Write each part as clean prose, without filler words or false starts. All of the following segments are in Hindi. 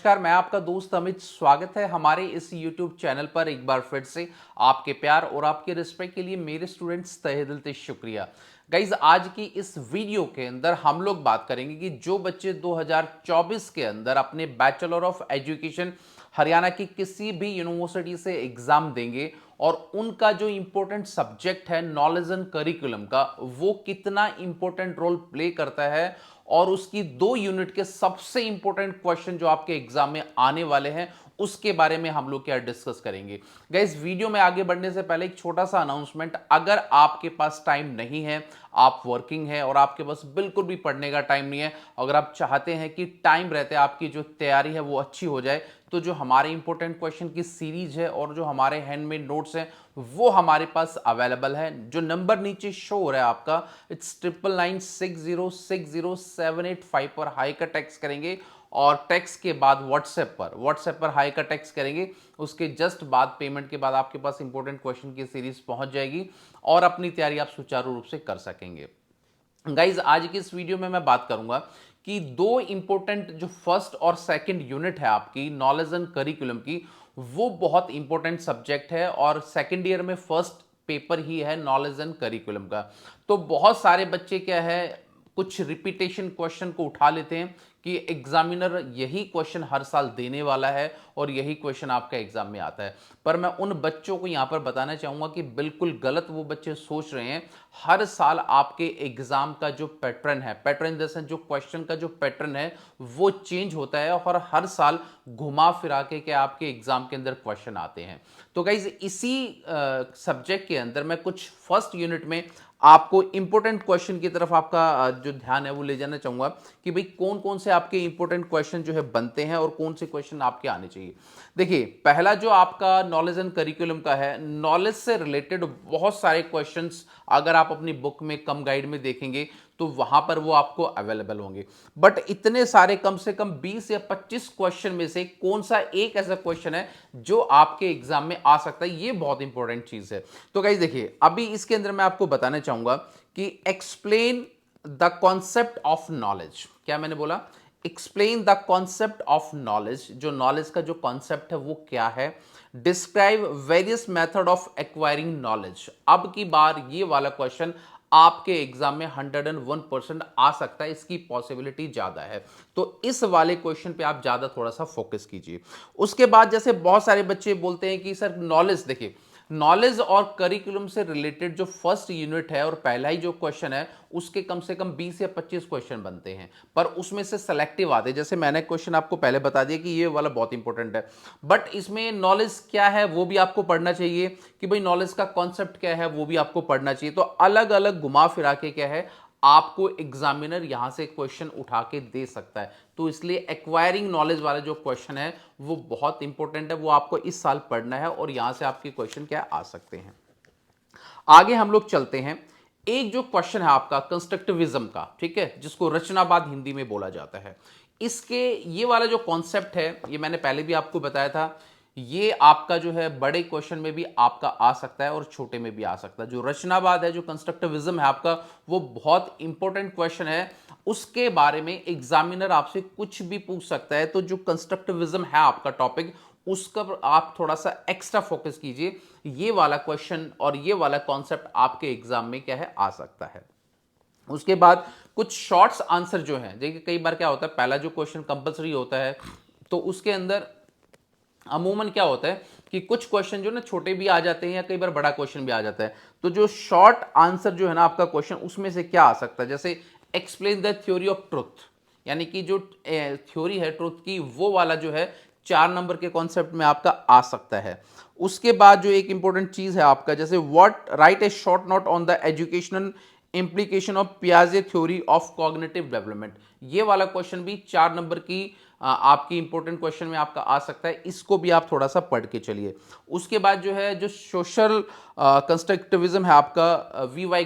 नमस्कार, मैं आपका दोस्त अमित। स्वागत है हमारे इस YouTube चैनल पर एक बार फिर से। आपके प्यार और आपके रिस्पेक्ट के लिए मेरे स्टूडेंट्स तहे दिल से शुक्रिया। गाइज, आज की इस वीडियो के अंदर हम लोग बात करेंगे कि जो बच्चे 2024 के अंदर अपने बैचलर ऑफ एजुकेशन हरियाणा की किसी भी यूनिवर्सिटी से एग्जाम देंगे और उनका जो इंपॉर्टेंट सब्जेक्ट है नॉलेज एंड करिकुलम का, वो कितना इंपॉर्टेंट रोल प्ले करता है और उसकी 2 यूनिट के सबसे इंपॉर्टेंट क्वेश्चन जो आपके एग्जाम में आने वाले हैं उसके बारे में हम लोग क्या डिस्कस करेंगे। गाइस, वीडियो में आगे बढ़ने से पहले एक छोटा सा अनाउंसमेंट। अगर आपके पास टाइम नहीं है, आप वर्किंग है और आपके पास बिल्कुल भी पढ़ने का टाइम नहीं है, अगर आप चाहते हैं कि टाइम रहते आपकी जो तैयारी है वो अच्छी हो जाए, तो जो हमारे इंपॉर्टेंट क्वेश्चन की सीरीज है और जो हमारे हैंडमेड नोट्स हैं वो हमारे पास अवेलेबल है। जो नंबर नीचे शो हो रहा है आपका, इट्स 9996060785 पर हाई का टेक्स्ट करेंगे और टेक्स्ट के बाद व्हाट्सएप पर हाई का टेक्स्ट करेंगे। उसके जस्ट बाद पेमेंट के बाद आपके पास इंपॉर्टेंट क्वेश्चन की सीरीज पहुंच जाएगी और अपनी तैयारी आप सुचारू रूप से कर सकेंगे। गाइज, आज की इस वीडियो में मैं बात करूंगा कि 2 इंपॉर्टेंट जो फर्स्ट और सेकंड यूनिट है आपकी नॉलेज एंड करिकुलम की, वो बहुत इंपॉर्टेंट सब्जेक्ट है और सेकंड ईयर में फर्स्ट पेपर ही है नॉलेज एंड करिकुलम का। तो बहुत सारे बच्चे क्या है, कुछ रिपीटेशन क्वेश्चन को उठा लेते हैं कि एग्जामिनर यही क्वेश्चन हर साल देने वाला है और यही क्वेश्चन आपका एग्जाम में आता है। पर मैं उन बच्चों को यहां पर बताना चाहूंगा कि बिल्कुल गलत वो बच्चे सोच रहे हैं। हर साल आपके एग्जाम का जो पैटर्न है, पैटर्न जैसे जो क्वेश्चन का जो पैटर्न है वो चेंज होता है और हर साल घुमा फिरा के आपके एग्जाम के अंदर क्वेश्चन आते हैं। तो गाइज, इसी सब्जेक्ट के अंदर मैं कुछ फर्स्ट यूनिट में आपको इंपॉर्टेंट क्वेश्चन की तरफ आपका जो ध्यान है वो ले जाना चाहूंगा कि भाई कौन कौन से आपके इंपॉर्टेंट क्वेश्चन जो है बनते हैं और कौन से क्वेश्चन आपके आने चाहिए। देखिए, पहला जो आपका नॉलेज एंड करिकुलम का है, नॉलेज से रिलेटेड बहुत सारे क्वेश्चंस अगर आप अपनी बुक में कम गाइड में देखेंगे तो वहां पर वो आपको अवेलेबल होंगे। बट इतने सारे कम से कम 20 या 25 क्वेश्चन में से कौन सा एक ऐसा क्वेश्चन है जो आपके एग्जाम में आ सकता है, ये बहुत इंपॉर्टेंट चीज है। तो गाइस देखिए, अभी इसके अंदर मैं आपको बताना चाहूंगा कि explain the concept of knowledge. क्या मैंने बोला? Explain the concept of knowledge. जो नॉलेज का जो कॉन्सेप्ट है वो क्या है। Describe various method of acquiring knowledge. अब की बार ये वाला क्वेश्चन आपके एग्जाम में 101% आ सकता है, इसकी पॉसिबिलिटी ज्यादा है। तो इस वाले क्वेश्चन पे आप ज्यादा थोड़ा सा फोकस कीजिए। उसके बाद जैसे बहुत सारे बच्चे बोलते हैं कि सर नॉलेज, देखिए नॉलेज और करिकुलम से रिलेटेड जो फर्स्ट यूनिट है और पहला ही जो क्वेश्चन है उसके कम से कम 20 या 25 क्वेश्चन बनते हैं, पर उसमें से सेलेक्टिव आते हैं। जैसे मैंने क्वेश्चन आपको पहले बता दिया कि ये वाला बहुत इंपॉर्टेंट है, बट इसमें नॉलेज क्या है वो भी आपको पढ़ना चाहिए कि भाई नॉलेज का कॉन्सेप्ट क्या है वो भी आपको पढ़ना चाहिए। तो अलग अलग घुमा फिरा के क्या है, आपको एग्जामिनर यहां से क्वेश्चन उठा के दे सकता है। तो इसलिए एक्वायरिंग नॉलेज वाला जो क्वेश्चन है वो बहुत इंपॉर्टेंट है, वो आपको इस साल पढ़ना है और यहां से आपके क्वेश्चन क्या आ सकते हैं। आगे हम लोग चलते हैं। एक जो क्वेश्चन है आपका कंस्ट्रक्टिविज्म का, ठीक है, जिसको रचनावाद हिंदी में बोला जाता है, इसके ये वाला जो कॉन्सेप्ट है ये मैंने पहले भी आपको बताया था, ये आपका जो है बड़े क्वेश्चन में भी आपका आ सकता है और छोटे में भी आ सकता है। जो रचनावाद है, जो कंस्ट्रक्टिविज्म है आपका, वो बहुत इंपॉर्टेंट क्वेश्चन है। उसके बारे में एग्जामिनर आपसे कुछ भी पूछ सकता है। तो जो कंस्ट्रक्टिविज्म है आपका टॉपिक, उसका आप थोड़ा सा एक्स्ट्रा फोकस कीजिए। ये वाला क्वेश्चन और ये वाला कॉन्सेप्ट आपके एग्जाम में क्या है, आ सकता है। उसके बाद कुछ शॉर्ट्स आंसर जो है, देखिए कई बार क्या होता है, पहला जो क्वेश्चन कंपलसरी होता है तो उसके अंदर अमूमन क्या होता है कि कुछ क्वेश्चन जो ना छोटे भी आ जाते हैं या कई बार बड़ा क्वेश्चन भी आ जाता है। तो जो शॉर्ट आंसर जो है ना आपका क्वेश्चन, उसमें से क्या आ सकता है, जैसे explain the theory of truth, यानी कि जो थ्योरी है ट्रुथ की, वो वाला जो है 4 नंबर के कॉन्सेप्ट में आपका आ सकता है। उसके बाद जो एक इंपॉर्टेंट चीज है आपका, जैसे what write a short note on the educational implication of पियाजे थ्योरी ऑफ कॉग्निटिव डेवलपमेंट, ये वाला क्वेश्चन भी 4 नंबर की आपकी इंपॉर्टेंट क्वेश्चन में आपका आ सकता है। इसको भी आप थोड़ा सा पढ़ के चलिए। उसके बाद जो है जो सोशल कंस्ट्रक्टिविज्म है आपका, वी वाई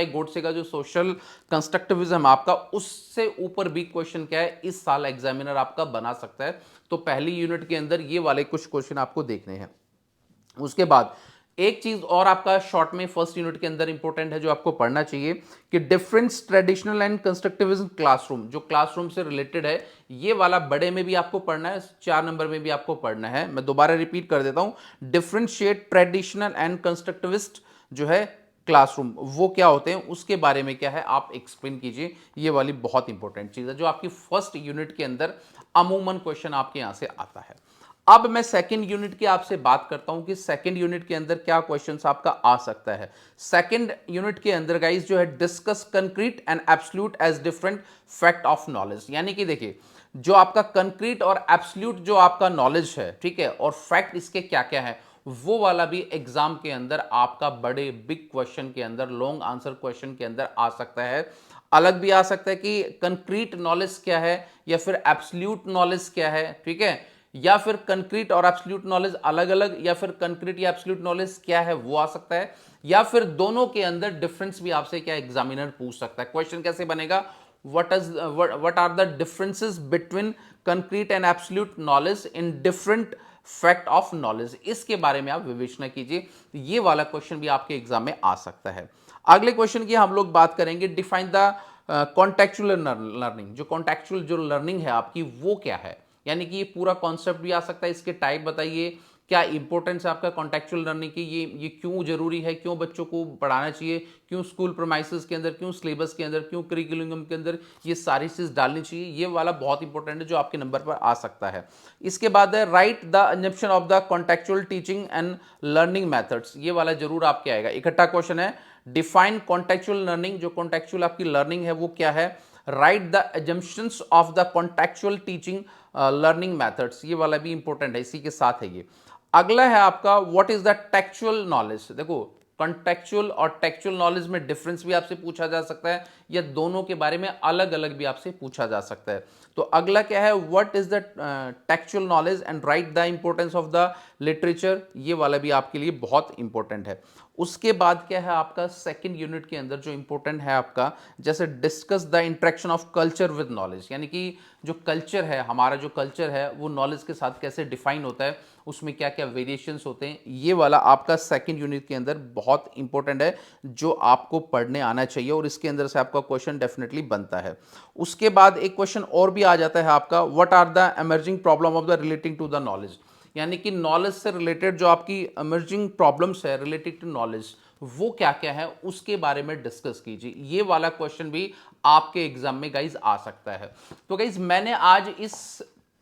गोडसे का जो सोशल कंस्ट्रक्टिविज्म आपका, उससे ऊपर भी क्वेश्चन क्या है इस साल एग्जामिनर आपका बना सकता है। तो पहली यूनिट के अंदर ये वाले कुछ क्वेश्चन आपको देखने हैं। उसके बाद एक चीज और आपका शॉर्ट में फर्स्ट यूनिट के अंदर इंपॉर्टेंट है जो आपको पढ़ना चाहिए कि difference traditional and constructivism classroom, जो क्लासरूम से रिलेटेड है, ये वाला बड़े में भी आपको पढ़ना है, 4 नंबर में भी आपको पढ़ना है। मैं दोबारा रिपीट कर देता हूं, डिफरेंशिएट ट्रेडिशनल एंड कंस्ट्रक्टिविस्ट जो है क्लासरूम, वो क्या होते हैं उसके बारे में क्या है आप एक्सप्लेन कीजिए। ये वाली बहुत इंपॉर्टेंट चीज है जो आपकी फर्स्ट यूनिट के अंदर अमूमन क्वेश्चन आपके यहां से आता है। अब मैं सेकंड यूनिट की आपसे बात करता हूं कि सेकंड यूनिट के अंदर क्या क्वेश्चंस आपका आ सकता है। सेकंड यूनिट के अंदर गाइस जो है discuss concrete and absolute as different fact of knowledge, यानी कि देखिए जो आपका कंक्रीट और एब्सोल्यूट जो आपका नॉलेज है, ठीक है, और फैक्ट इसके क्या क्या है, वो वाला भी एग्जाम के अंदर आपका बड़े बिग क्वेश्चन के अंदर, लॉन्ग आंसर क्वेश्चन के अंदर आ सकता है। अलग भी आ सकता है कि कंक्रीट नॉलेज क्या है या फिर एब्सोल्यूट नॉलेज क्या है, ठीक है, या फिर कंक्रीट और एब्सोल्यूट नॉलेज अलग अलग, या फिर कंक्रीट या एब्सोल्यूट नॉलेज क्या है वो आ सकता है, या फिर दोनों के अंदर डिफरेंस भी आपसे क्या एग्जामिनर पूछ सकता है। क्वेश्चन कैसे बनेगा, what are the differences between concrete and absolute knowledge in different fact of knowledge, इसके बारे में आप विवेचना कीजिए। ये वाला क्वेश्चन भी आपके एग्जाम में आ सकता है। अगले क्वेश्चन की हम लोग बात करेंगे, डिफाइन द कॉन्टेक्चुअल लर्निंग, जो कॉन्टेक्चुअल जो लर्निंग है आपकी वो क्या है, यानी कि ये पूरा कॉन्सेप्ट भी आ सकता है। इसके टाइप बताइए, क्या इंपॉर्टेंस है आपका कॉन्टेक्चुअल लर्निंग की, ये क्यों जरूरी है, क्यों बच्चों को पढ़ाना चाहिए, क्यों स्कूल प्रोमाइसेस के अंदर, क्यों सिलेबस के अंदर, क्यों करिकुलम के अंदर ये सारी चीज डालनी चाहिए। ये वाला बहुत इंपॉर्टेंट है जो आपके नंबर पर आ सकता है। इसके बाद है write the assumption of the contextual teaching and learning methods, ये वाला जरूर आपके आएगा। इकट्ठा क्वेश्चन है, डिफाइन कॉन्टेक्चुअल लर्निंग, जो कॉन्टेक्चुअल आपकी लर्निंग है वो क्या है, write the assumptions of the contextual teaching learning methods, ये वाला भी इंपॉर्टेंट है, इसी के साथ है ये। अगला है आपका what is the textual knowledge. देखो कॉन्टेक्चुअल और टेक्चुअल नॉलेज में डिफरेंस भी आपसे पूछा जा सकता है, या दोनों के बारे में अलग अलग भी आपसे पूछा जा सकता है। तो अगला क्या है, what is the textual knowledge and right the importance of the literature, ये वाला भी आपके लिए बहुत इंपॉर्टेंट है। उसके बाद क्या है आपका सेकंड यूनिट के अंदर जो इंपॉर्टेंट है आपका, जैसे discuss the interaction of culture with knowledge, यानी कि जो कल्चर है, हमारा जो कल्चर है वो नॉलेज के साथ कैसे डिफाइन होता है, उसमें क्या क्या वेरिएशंस होते हैं, ये वाला आपका सेकंड यूनिट के अंदर बहुत इंपॉर्टेंट है जो आपको पढ़ने आना चाहिए, और इसके अंदर से आपका क्वेश्चन डेफिनेटली बनता है। उसके बाद एक क्वेश्चन और भी आ जाता है आपका, what are the emerging problem of the relating to the knowledge, यानी कि नॉलेज से रिलेटेड जो आपकी इमर्जिंग प्रॉब्लम्स है रिलेटेड टू नॉलेज, वो क्या क्या है उसके बारे में डिस्कस कीजिए। ये वाला क्वेश्चन भी आपके एग्जाम में गाइज आ सकता है। तो गाइज मैंने आज इस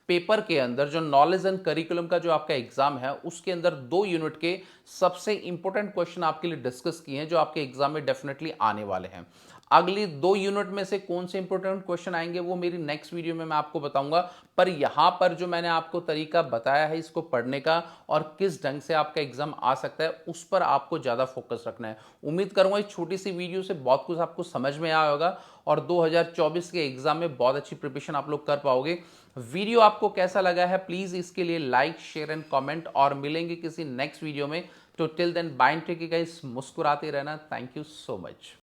पेपर के अंदर जो नॉलेज एंड करिकुलम का जो आपका एग्जाम है उसके अंदर 2 यूनिट के सबसे इंपॉर्टेंट क्वेश्चन आपके लिए डिस्कस किए हैं जो आपके एग्जाम में डेफिनेटली आने वाले हैं। अगली 2 यूनिट में से कौन से इंपॉर्टेंट क्वेश्चन आएंगे वो मेरी नेक्स्ट वीडियो में मैं आपको बताऊंगा, पर यहां पर जो मैंने आपको तरीका बताया है इसको पढ़ने का और किस ढंग से आपका एग्जाम आ सकता है उस पर आपको ज्यादा फोकस रखना है। उम्मीद करूंगा इस छोटी सी वीडियो से बहुत कुछ आपको समझ में आया होगा और 2024 के एग्जाम में बहुत अच्छी प्रिपरेशन आप लोग कर पाओगे। वीडियो आपको कैसा लगा है प्लीज इसके लिए लाइक शेयर एंड कमेंट, और मिलेंगे किसी नेक्स्ट वीडियो में। तो till then bye, take care guys, मुस्कुराते रहना। Thank you so much.